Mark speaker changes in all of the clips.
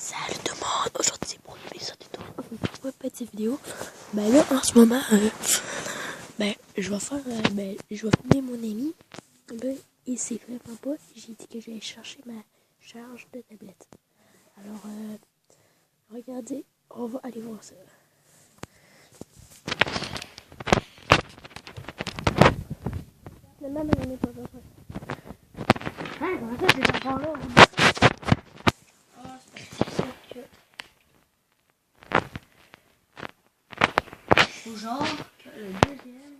Speaker 1: Salut tout le monde, aujourd'hui c'est pour une petite vidéo. Ben là en ce moment, je vais filmer mon ami. Ben, il sait vraiment pas, j'ai dit que j'allais chercher ma charge de tablette. Alors, regardez, on va aller voir ça. Maman, elle n'est pas besoin. Hein, comment ça, ces enfants-là? Ou genre que le deuxième.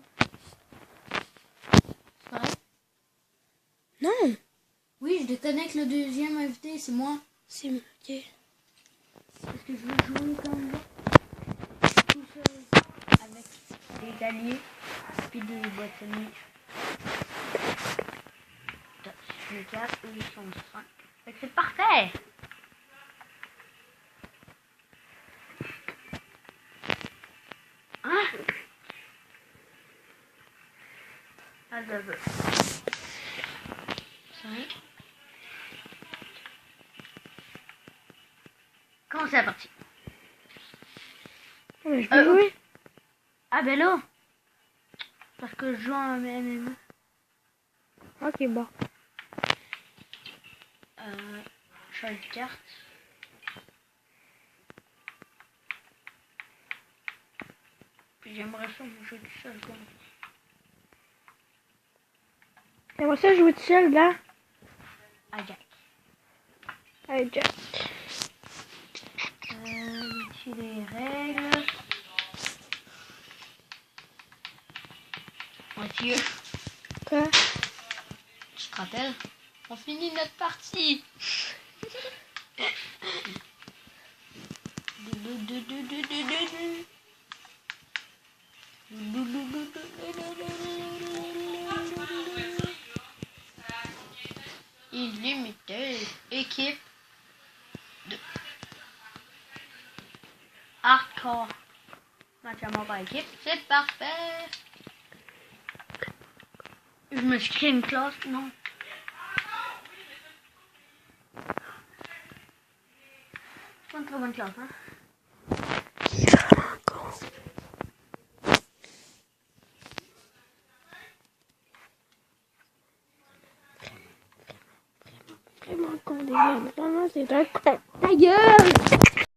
Speaker 1: C'est vrai? Non! Oui, je déconnecte le deuxième invité, c'est moi. C'est ok. Parce que je veux jouer comme ça. Tout seul. Avec des alliés. Puis des bâtonniers. Je suis 4, eux ils sont 5. Fait que c'est parfait! Hein? Ah, je veux. 5. Comment c'est la partie? Je peux jouer. Ah ben là! Parce que je joue en MMA. Ok, bon. Change de carte. Puis j'aimerais ça jouer tout seul comme.
Speaker 2: J'aimerais ça jouer tout seul là.
Speaker 1: À Jack.
Speaker 2: Avec Jack.
Speaker 1: Ici les règles. Mathieu.
Speaker 2: Quoi?
Speaker 1: Tu te rappelles? On finit notre partie. Illimité. Équipe de hardcore. Match à mort par équipe. C'est parfait. Je me suis créé une classe, non? C'est pas une très bonne classe, hein?
Speaker 2: Il est vraiment con. Vraiment con, des gars. Vraiment, c'est un con. Ta gueule!